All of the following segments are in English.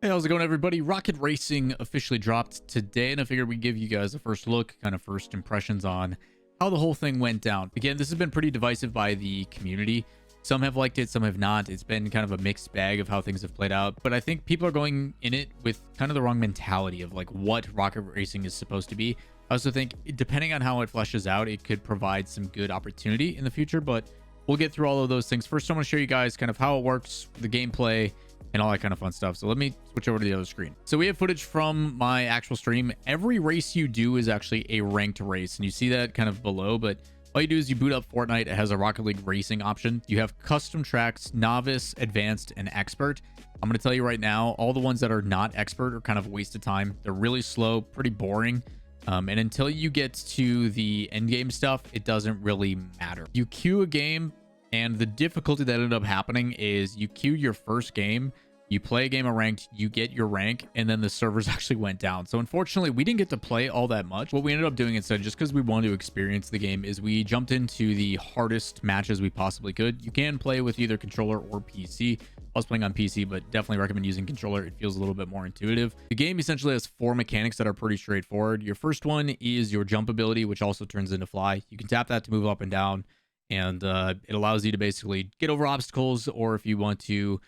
Hey, how's it going, everybody? Rocket Racing officially dropped today, and I figured we'd give you guys a first look, kind of first impressions on how the whole thing went down. Again, this has been pretty divisive by the community. Some have liked it, some have not. It's been kind of a mixed bag of how things have played out, but I think people are going in it with kind of the wrong mentality of like what Rocket Racing is supposed to be. I also think depending on how it fleshes out, it could provide some good opportunity in the future, but we'll get through all of those things. First, I want to show you guys kind of how it works, the gameplay, and all that kind of fun stuff. So let me switch over to the other screen. So we have footage from my actual stream. Every race you do is actually a ranked race, and you see that kind of below, but all you do is you boot up Fortnite. It has a Rocket League racing option. You have custom tracks, novice, advanced, and expert. I'm going to tell you right now, all the ones that are not expert are kind of a waste of time. They're really slow, pretty boring. And until you get to the end game stuff, it doesn't really matter. You queue a game, and the difficulty that ended up happening is you queue your first game, you play a game of ranked, you get your rank, and then the servers actually went down. So unfortunately, we didn't get to play all that much. What we ended up doing instead, just because we wanted to experience the game, is we jumped into the hardest matches we possibly could. You can play with either controller or PC. I was playing on PC, but definitely recommend using controller. It feels a little bit more intuitive. The game essentially has 4 mechanics that are pretty straightforward. Your first one is your jump ability, which also turns into fly. You can tap that to move up and down, and it allows you to basically get over obstacles, or if you want to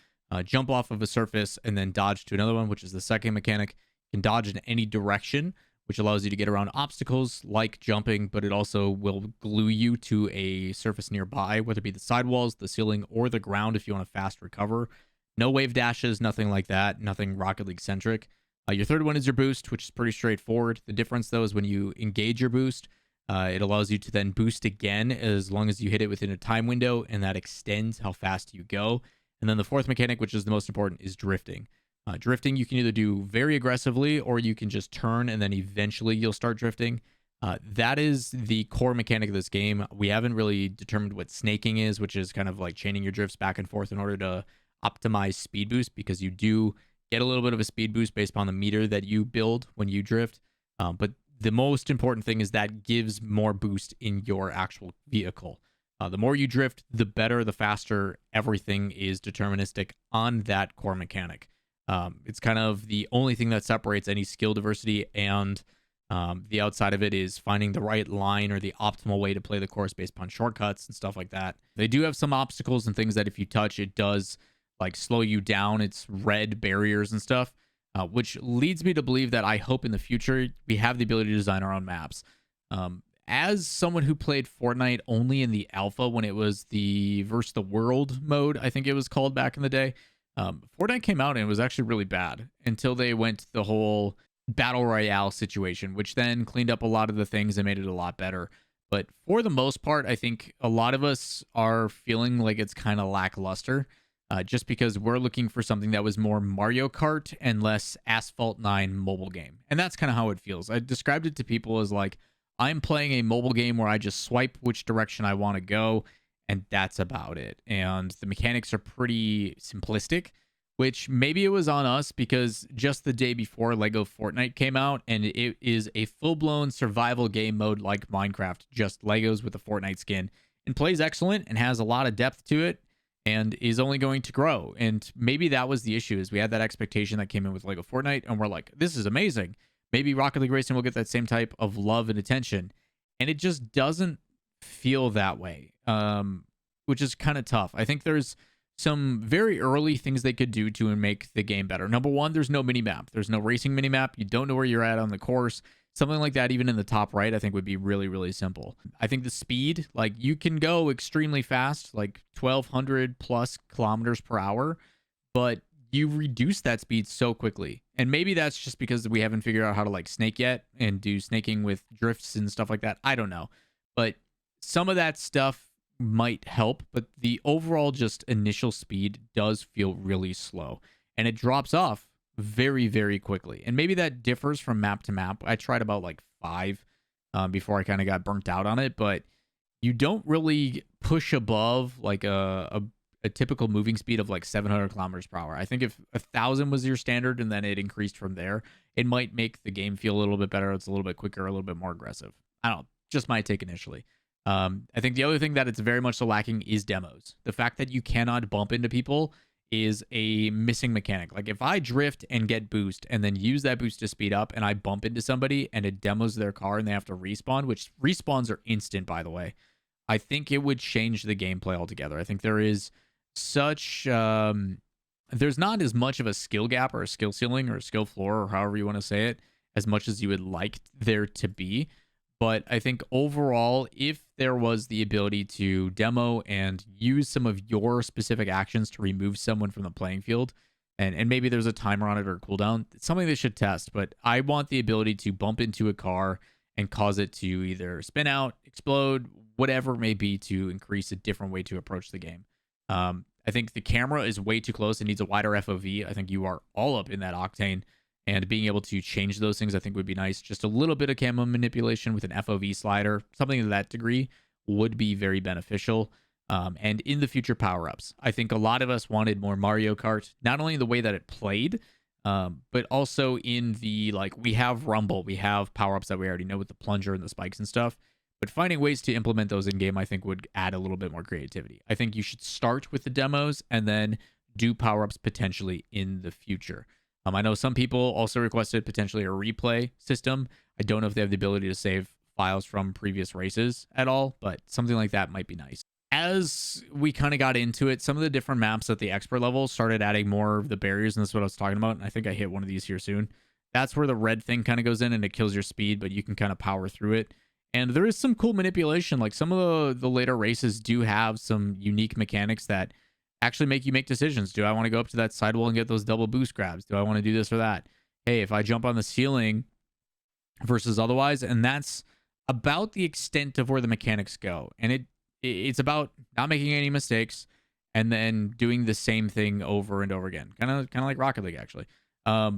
jump off of a surface and then dodge to another one, which is the second mechanic. You can dodge in any direction, which allows you to get around obstacles like jumping, but it also will glue you to a surface nearby, whether it be the sidewalls, the ceiling, or the ground if you want to fast recover. No wave dashes, nothing like that, nothing Rocket League centric. Your third one is your boost, which is pretty straightforward. The difference, though, is when you engage your boost, it allows you to then boost again as long as you hit it within a time window, and that extends how fast you go. And then the fourth mechanic, which is the most important, is drifting. Drifting, you can either do very aggressively, or you can just turn and then eventually you'll start drifting. That is the core mechanic of this game. We haven't really determined what snaking is, which is kind of like chaining your drifts back and forth in order to optimize speed boost, because you do get a little bit of a speed boost based upon the meter that you build when you drift. But the most important thing is that gives more boost in your actual vehicle. The more you drift, the better, the faster. Everything is deterministic on that core mechanic. It's kind of the only thing that separates any skill diversity, and the outside of it is finding the right line or the optimal way to play the course based upon shortcuts and stuff like that. They do have some obstacles and things that if you touch, it does like slow you down. It's red barriers and stuff, which leads me to believe that I hope in the future we have the ability to design our own maps. As someone who played Fortnite only in the alpha when it was the versus the world mode, I think it was called back in the day, Fortnite came out and it was actually really bad until they went the whole battle royale situation, which then cleaned up a lot of the things and made it a lot better. But for the most part, I think a lot of us are feeling like it's kind of lackluster, just because we're looking for something that was more Mario Kart and less Asphalt 9 mobile game. And that's kind of how it feels. I described it to people as like, I'm playing a mobile game where I just swipe which direction I want to go, and that's about it. And the mechanics are pretty simplistic, which maybe it was on us because just the day before Lego Fortnite came out, and it is a full-blown survival game mode like Minecraft, just Legos with a Fortnite skin, and plays excellent and has a lot of depth to it and is only going to grow. And maybe that was the issue, is we had that expectation that came in with Lego Fortnite, and we're like, this is amazing. Maybe Rocket League Racing will get that same type of love and attention. And it just doesn't feel that way, which is kind of tough. I think there's some very early things they could do to make the game better. Number one, there's no mini-map. There's no racing mini-map. You don't know where you're at on the course. Something like that, even in the top right, I think would be really, really simple. I think the speed, like you can go extremely fast, like 1,200 plus kilometers per hour, but you reduce that speed so quickly. And maybe that's just because we haven't figured out how to like snake yet and do snaking with drifts and stuff like that. I don't know. But some of that stuff might help, but the overall just initial speed does feel really slow, and it drops off very, very quickly. And maybe that differs from map to map. I tried about like 5 before I kind of got burnt out on it, but you don't really push above like a typical moving speed of like 700 kilometers per hour. I think if 1,000 was your standard and then it increased from there, it might make the game feel a little bit better. It's a little bit quicker, a little bit more aggressive. I don't know, just my take initially. I think the other thing that it's very much so lacking is demos. The fact that you cannot bump into people is a missing mechanic. Like if I drift and get boost and then use that boost to speed up and I bump into somebody and it demos their car and they have to respawn, which respawns are instant, by the way, I think it would change the gameplay altogether. I think there is such there's not as much of a skill gap or a skill ceiling or a skill floor or however you want to say it as much as you would like there to be. But I think overall, if there was the ability to demo and use some of your specific actions to remove someone from the playing field, and maybe there's a timer on it or a cooldown, it's something they should test. But I want the ability to bump into a car and cause it to either spin out, explode, whatever it may be, to increase a different way to approach the game. I think the camera is way too close. It needs a wider FOV. I think you are all up in that octane. And being able to change those things, I think, would be nice. Just a little bit of camo manipulation with an FOV slider, something to that degree, would be very beneficial. And in the future, power-ups. I think a lot of us wanted more Mario Kart, not only in the way that it played, but also in the, like, we have Rumble. We have power-ups that we already know with the plunger and the spikes and stuff. But finding ways to implement those in-game, I think, would add a little bit more creativity. I think you should start with the demos and then do power-ups potentially in the future. I know some people also requested potentially a replay system. I don't know if they have the ability to save files from previous races at all, but something like that might be nice. As we kind of got into it, some of the different maps at the expert level started adding more of the barriers, and that's what I was talking about. And I think I hit one of these here soon. That's where the red thing kind of goes in and it kills your speed, but you can kind of power through it. And there is some cool manipulation. Like some of the later races do have some unique mechanics that actually make you make decisions. Do I want to go up to that sidewall and get those double boost grabs? Do I want to do this or that? Hey, if I jump on the ceiling versus otherwise, and that's about the extent of where the mechanics go. And it's about not making any mistakes and then doing the same thing over and over again. Kind of like Rocket League, actually. But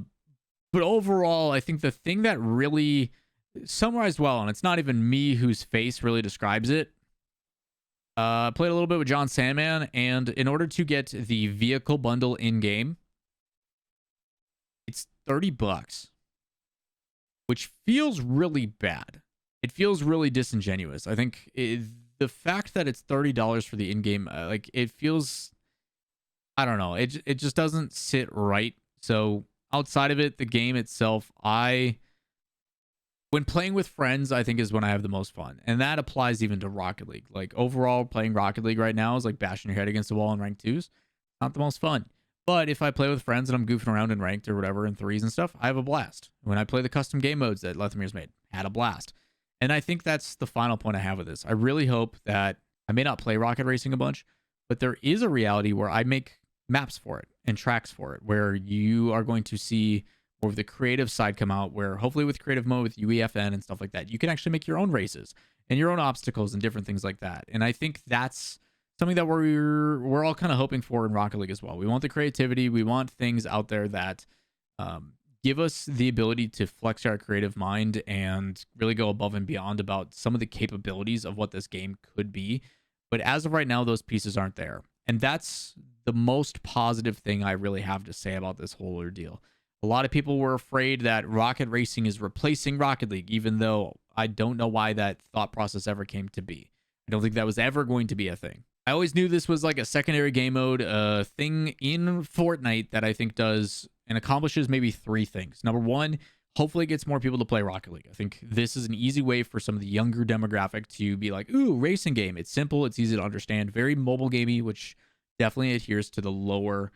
overall, I think the thing that really summarized well, and it's not even me whose face really describes it, played a little bit with John Sandman, and in order to get the vehicle bundle in-game, it's $30, which feels really bad. It feels really disingenuous. I think the fact that it's $30 for the in-game, like, it feels, I don't know, it just doesn't sit right. So outside of it, the game itself, when playing with friends, I think is when I have the most fun. And that applies even to Rocket League. Like overall, playing Rocket League right now is like bashing your head against the wall in ranked 2s. Not the most fun. But if I play with friends and I'm goofing around in ranked or whatever in 3s and stuff, I have a blast. When I play the custom game modes that Lethamir's made, had a blast. And I think that's the final point I have with this. I really hope that I may not play Rocket Racing a bunch, but there is a reality where I make maps for it and tracks for it, where you are going to see more of the creative side come out, where hopefully with creative mode, with UEFN and stuff like that, you can actually make your own races and your own obstacles and different things like that. And I think that's something that we're all kind of hoping for in Rocket League as well. We want the creativity. We want things out there that give us the ability to flex our creative mind and really go above and beyond about some of the capabilities of what this game could be. But as of right now, those pieces aren't there. And that's the most positive thing I really have to say about this whole ordeal. A lot of people were afraid that Rocket Racing is replacing Rocket League, even though I don't know why that thought process ever came to be. I don't think that was ever going to be a thing. I always knew this was like a secondary game mode thing in Fortnite that I think does and accomplishes maybe 3 things. Number 1, hopefully it gets more people to play Rocket League. I think this is an easy way for some of the younger demographic to be like, ooh, racing game. It's simple. It's easy to understand. Very mobile gamey, which definitely adheres to the lower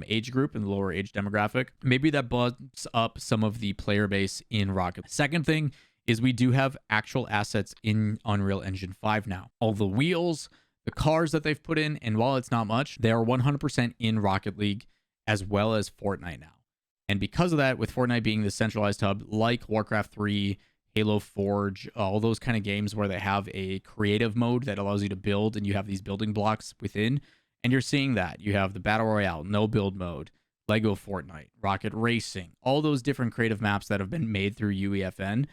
age group and the lower age demographic. Maybe that bumps up some of the player base in Rocket. Second thing is we do have actual assets in Unreal Engine 5 now. All the wheels, the cars that they've put in, and while it's not much, they are 100% in Rocket League as well as Fortnite now. And because of that, with Fortnite being the centralized hub, like Warcraft 3, Halo Forge, all those kind of games where they have a creative mode that allows you to build and you have these building blocks within, and you're seeing that. You have the Battle Royale, no build mode, Lego Fortnite, Rocket Racing, all those different creative maps that have been made through UEFN.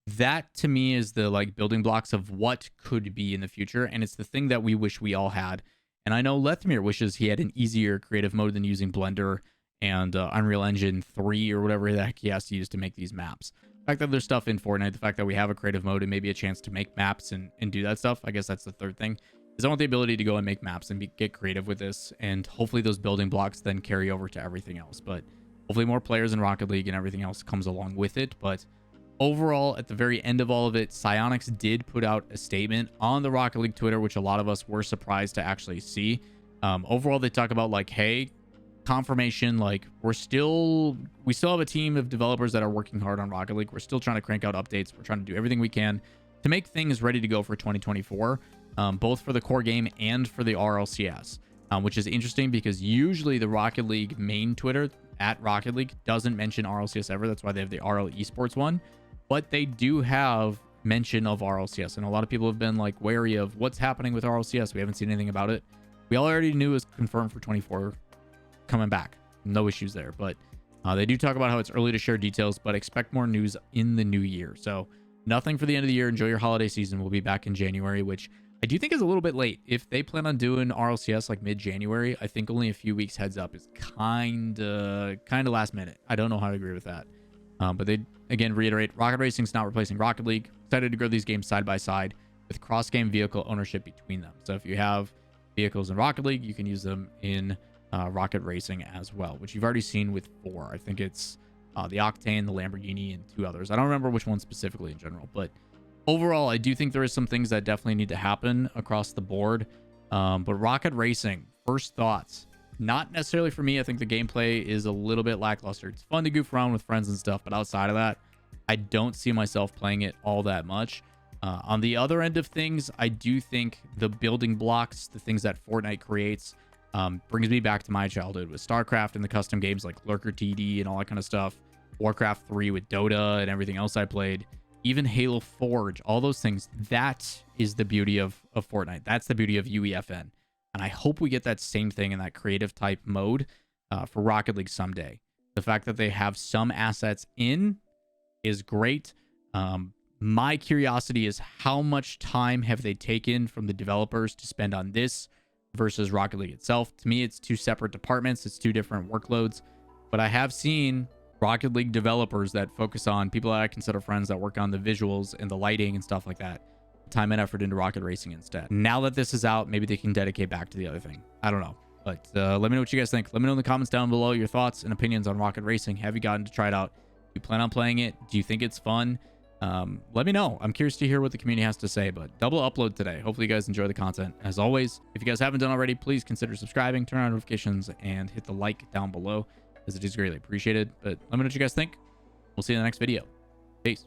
That to me is the like building blocks of what could be in the future, and it's the thing that we wish we all had. And I know Lethamir wishes he had an easier creative mode than using Blender and Unreal Engine 3 or whatever the heck he has to use to make these maps. The fact that there's stuff in Fortnite, the fact that we have a creative mode and maybe a chance to make maps and do that stuff, I guess that's the third thing, is I want the ability to go and make maps and get creative with this, and hopefully those building blocks then carry over to everything else. But hopefully more players in Rocket League and everything else comes along with it. But overall, at the very end of all of it, Psyonix did put out a statement on the Rocket League Twitter, which a lot of us were surprised to actually see. Overall, they talk about like, hey, confirmation, like we still have a team of developers that are working hard on Rocket League. We're still trying to crank out updates. We're trying to do everything we can to make things ready to go for 2024, both for the core game and for the RLCS, which is interesting because usually the Rocket League main Twitter at Rocket League doesn't mention RLCS ever. That's why they have the RL Esports one, but they do have mention of RLCS, and a lot of people have been like wary of what's happening with RLCS. We haven't seen anything about it. We already knew it was confirmed for 24 coming back. No issues there, but they do talk about how it's early to share details, but expect more news in the new year. So nothing for the end of the year. Enjoy your holiday season. We'll be back in January, which I do think is a little bit late. If they plan on doing RLCS like mid-January, I think only a few weeks heads up is kind of last minute. I don't know how to agree with that. But they, again, reiterate, Rocket Racing's not replacing Rocket League. Excited to grow these games side by side with cross-game vehicle ownership between them. So if you have vehicles in Rocket League, you can use them in Rocket Racing as well, which you've already seen with 4. I think it's the Octane, the Lamborghini, and 2 others. I don't remember which one specifically in general, but overall, I do think there is some things that definitely need to happen across the board. But Rocket Racing, first thoughts, not necessarily for me. I think the gameplay is a little bit lackluster. It's fun to goof around with friends and stuff, but outside of that, I don't see myself playing it all that much. On the other end of things, I do think the building blocks, the things that Fortnite creates, brings me back to my childhood with StarCraft and the custom games like Lurker TD and all that kind of stuff. Warcraft 3 with Dota and everything else I played. Even Halo Forge, all those things. That is the beauty of Fortnite. That's the beauty of UEFN. And I hope we get that same thing in that creative type mode for Rocket League someday. The fact that they have some assets in is great. My curiosity is how much time have they taken from the developers to spend on this versus Rocket League itself. To me, it's 2 separate departments. It's 2 different workloads. But I have seen Rocket League developers that focus on people that I consider friends that work on the visuals and the lighting and stuff like that. Time and effort into Rocket Racing instead. Now that this is out, maybe they can dedicate back to the other thing. I don't know. But let me know what you guys think. Let me know in the comments down below your thoughts and opinions on Rocket Racing. Have you gotten to try it out? Do you plan on playing it? Do you think it's fun? Let me know. I'm curious to hear what the community has to say, but double upload today. Hopefully you guys enjoy the content. As always, if you guys haven't done already, please consider subscribing, turn on notifications, and hit the like down below, as it is greatly appreciated. But let me know what you guys think. We'll see you in the next video. Peace.